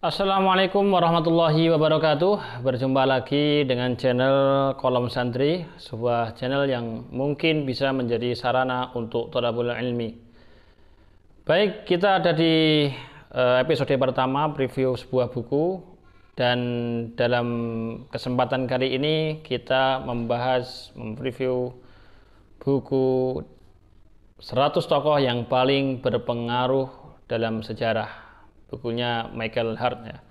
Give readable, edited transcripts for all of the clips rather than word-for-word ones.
Assalamualaikum warahmatullahi wabarakatuh. Berjumpa lagi dengan channel Kolom Santri, sebuah channel yang mungkin bisa menjadi sarana untuk thalabul ilmi. Baik, kita ada di episode pertama preview sebuah buku, dan dalam kesempatan kali ini kita mempreview buku 100 tokoh yang paling berpengaruh dalam sejarah. Bukunya Michael Hart ya.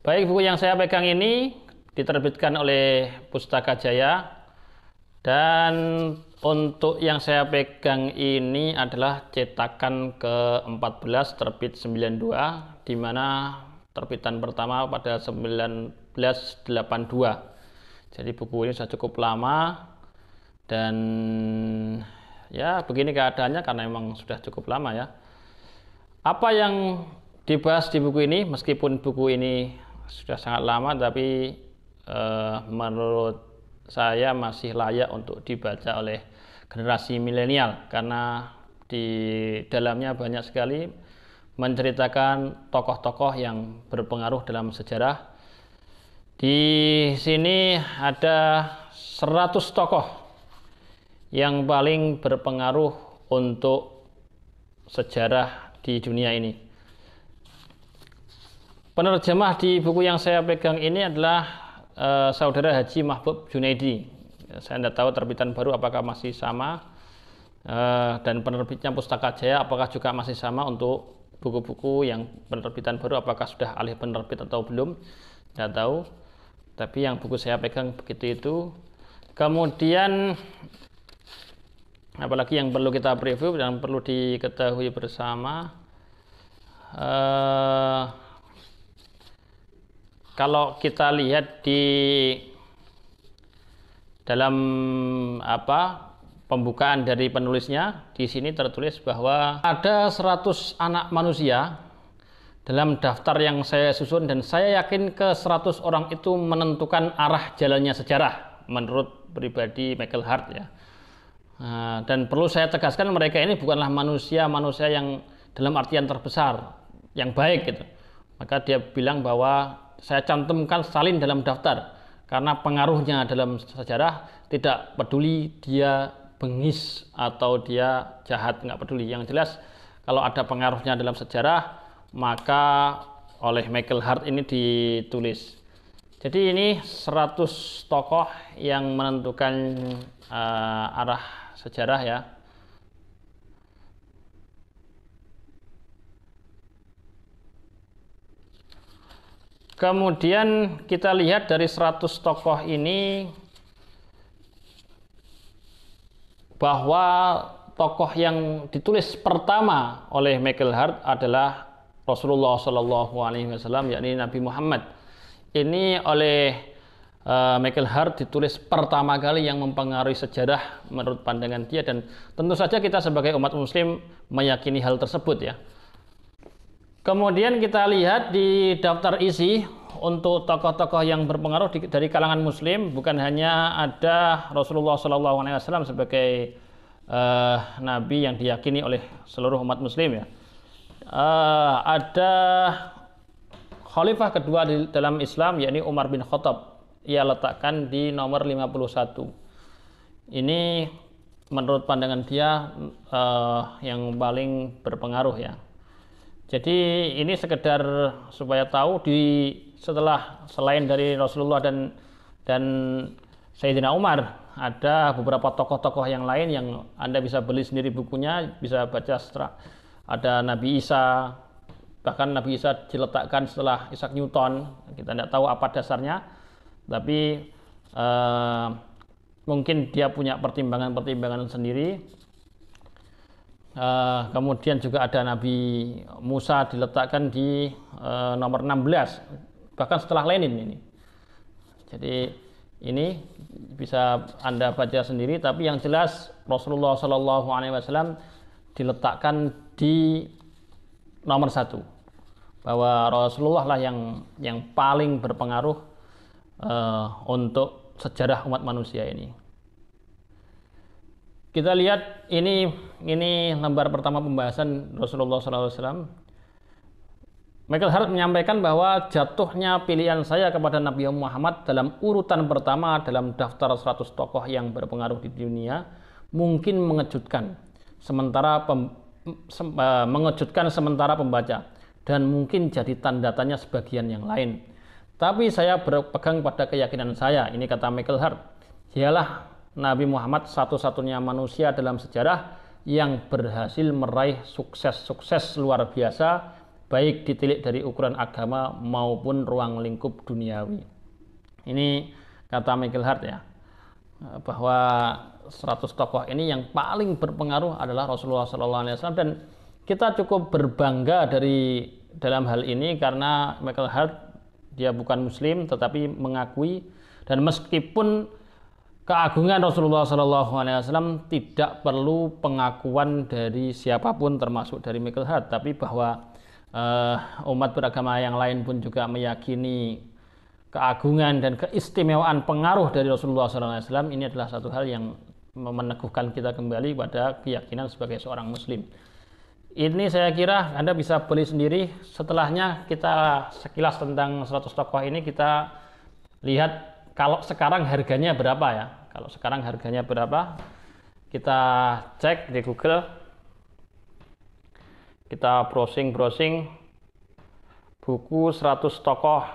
Baik, buku yang saya pegang ini diterbitkan oleh Pustaka Jaya, dan untuk yang saya pegang ini adalah cetakan ke-14 terbit 92, di mana terbitan pertama pada 1982. Jadi buku ini sudah cukup lama, dan ya begini keadaannya karena memang sudah cukup lama ya. Apa yang dibahas di buku ini, meskipun buku ini sudah sangat lama, tapi menurut saya masih layak untuk dibaca oleh generasi milenial, karena di dalamnya banyak sekali menceritakan tokoh-tokoh yang berpengaruh dalam sejarah. Di sini ada 100 tokoh yang paling berpengaruh untuk sejarah di dunia ini. Penerjemah di buku yang saya pegang ini adalah Saudara Haji Mahbub Junaidi. Saya tidak tahu terbitan baru apakah masih sama, dan penerbitnya Pustaka Jaya apakah juga masih sama untuk buku-buku yang penerbitan baru, apakah sudah alih penerbit atau belum, tidak tahu. Tapi yang buku saya pegang begitu itu. Kemudian apalagi yang perlu kita preview dan perlu diketahui bersama, kalau kita lihat di dalam pembukaan dari penulisnya, di sini tertulis bahwa ada 100 anak manusia dalam daftar yang saya susun, dan saya yakin ke 100 orang itu menentukan arah jalannya sejarah menurut pribadi Michael Hart ya. Dan perlu saya tegaskan, mereka ini bukanlah manusia yang dalam artian terbesar, yang baik gitu. Maka dia bilang bahwa saya cantumkan Stalin dalam daftar karena pengaruhnya dalam sejarah, tidak peduli dia bengis atau dia jahat, nggak peduli. Yang jelas kalau ada pengaruhnya dalam sejarah, maka oleh Michael Hart ini ditulis. Jadi ini 100 tokoh yang menentukan arah sejarah ya. Kemudian kita lihat dari 100 tokoh ini bahwa tokoh yang ditulis pertama oleh Michael Hart adalah Rasulullah SAW, yakni Nabi Muhammad. Ini oleh Michael Hart ditulis pertama kali yang mempengaruhi sejarah menurut pandangan dia, dan tentu saja kita sebagai umat muslim meyakini hal tersebut ya. Kemudian kita lihat di daftar isi untuk tokoh-tokoh yang berpengaruh dari kalangan muslim, bukan hanya ada Rasulullah SAW sebagai nabi yang diyakini oleh seluruh umat muslim ya. Ada khalifah kedua dalam Islam, yakni Umar bin Khattab. Ia letakkan di nomor 51. Ini menurut pandangan dia yang paling berpengaruh ya. Jadi ini sekedar supaya tahu, selain dari Rasulullah dan Sayyidina Umar, ada beberapa tokoh-tokoh yang lain yang Anda bisa beli sendiri bukunya, bisa baca setelah. Ada Nabi Isa, bahkan Nabi Isa diletakkan setelah Isaac Newton. Kita tidak tahu apa dasarnya, tapi mungkin dia punya pertimbangan-pertimbangan sendiri. Kemudian juga ada Nabi Musa diletakkan di nomor 16, bahkan setelah Lenin ini. Jadi ini bisa Anda baca sendiri, tapi yang jelas Rasulullah SAW diletakkan di nomor 1, bahwa Rasulullah lah yang paling berpengaruh untuk sejarah umat manusia ini. Kita lihat ini lembar pertama pembahasan Rasulullah SAW. Michael Hart menyampaikan bahwa jatuhnya pilihan saya kepada Nabi Muhammad dalam urutan pertama dalam daftar 100 tokoh yang berpengaruh di dunia mungkin mengejutkan sementara pembaca dan mungkin jadi tanda tanya sebagian yang lain. Tapi saya berpegang pada keyakinan saya, ini kata Michael Hart, dialah Nabi Muhammad satu-satunya manusia dalam sejarah yang berhasil meraih sukses-sukses luar biasa, baik ditilik dari ukuran agama maupun ruang lingkup duniawi. Ini kata Michael Hart ya, bahwa 100 tokoh ini yang paling berpengaruh adalah Rasulullah SAW, dan kita cukup berbangga dalam hal ini karena Michael Hart dia bukan Muslim tetapi mengakui, dan meskipun keagungan Rasulullah SAW tidak perlu pengakuan dari siapapun termasuk dari Michael Hart, tapi bahwa umat beragama yang lain pun juga meyakini keagungan dan keistimewaan pengaruh dari Rasulullah SAW. Ini adalah satu hal yang meneguhkan kita kembali pada keyakinan sebagai seorang Muslim. Ini saya kira Anda bisa beli sendiri. Setelahnya kita sekilas tentang 100 tokoh ini, kita lihat kalau sekarang harganya berapa ya. Kalau sekarang harganya berapa, kita cek di Google. Kita browsing buku 100 tokoh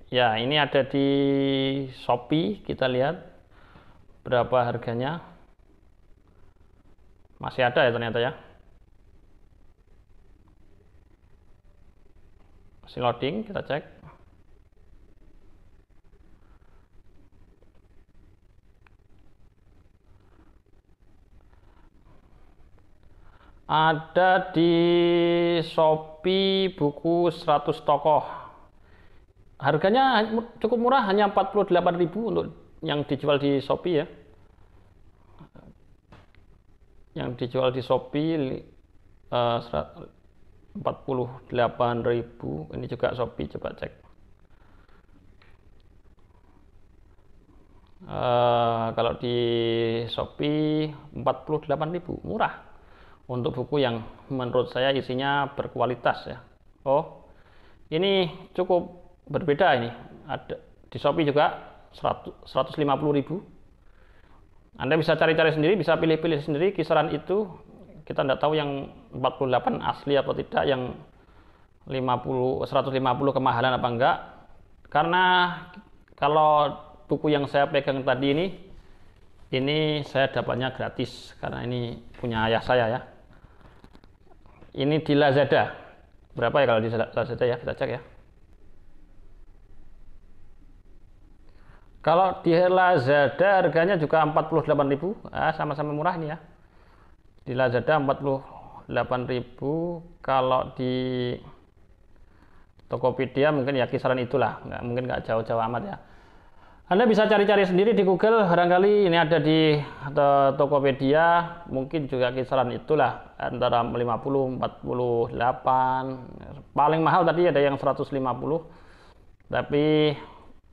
ya, ini ada di Shopee. Kita lihat berapa harganya. Masih ada ya ternyata ya, masih loading. Kita cek. Ada di Shopee buku 100 tokoh. Harganya cukup murah, hanya 48.000 untuk yang dijual di Shopee ya. Yang dijual di Shopee 48.000. Ini juga Shopee, coba cek. Kalau di Shopee 48.000, murah untuk buku yang menurut saya isinya berkualitas ya. Oh, ini cukup berbeda ini. Ada di Shopee juga 150.000. Anda bisa cari-cari sendiri, bisa pilih-pilih sendiri kisaran itu. Kita tidak tahu yang 48 asli atau tidak, yang 150 kemahalan apa enggak. Karena kalau buku yang saya pegang tadi ini saya dapatnya gratis karena ini punya ayah saya ya. Ini di Lazada. Berapa ya kalau di Lazada ya? Kita cek ya. Kalau di Lazada harganya juga 48.000. Sama-sama murah ini ya. Di Lazada 48.000. Kalau di Tokopedia mungkin ya kisaran itulah. Mungkin nggak jauh-jauh amat ya. Anda bisa cari-cari sendiri di Google, barangkali ini ada di Tokopedia, mungkin juga kisaran itulah, antara 50, 48, paling mahal tadi ada yang 150, tapi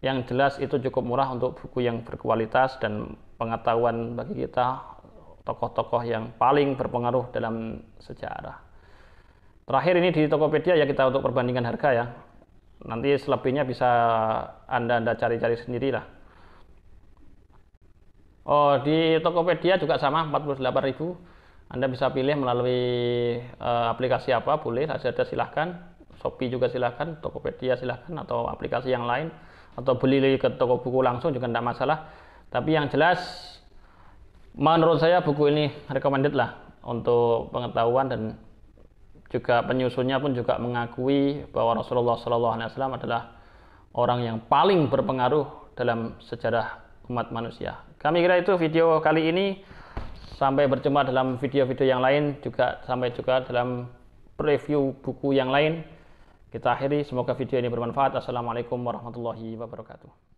yang jelas itu cukup murah untuk buku yang berkualitas dan pengetahuan bagi kita, tokoh-tokoh yang paling berpengaruh dalam sejarah. Terakhir ini di Tokopedia ya, kita untuk perbandingan harga ya. Nanti selebihnya bisa Anda cari-cari sendirilah. Oh, di Tokopedia juga sama 48.000. Anda bisa pilih melalui aplikasi apa, boleh. Lazada silahkan, Shopee juga silahkan, Tokopedia silahkan, atau aplikasi yang lain, atau beli ke toko buku langsung juga tidak masalah. Tapi yang jelas menurut saya buku ini recommended lah untuk pengetahuan, dan juga penyusunnya pun juga mengakui bahwa Rasulullah SAW adalah orang yang paling berpengaruh dalam sejarah umat manusia. Kami kira itu video kali ini. Sampai berjumpa dalam video-video yang lain, sampai juga dalam review buku yang lain. Kita akhiri, semoga video ini bermanfaat. Assalamualaikum warahmatullahi wabarakatuh.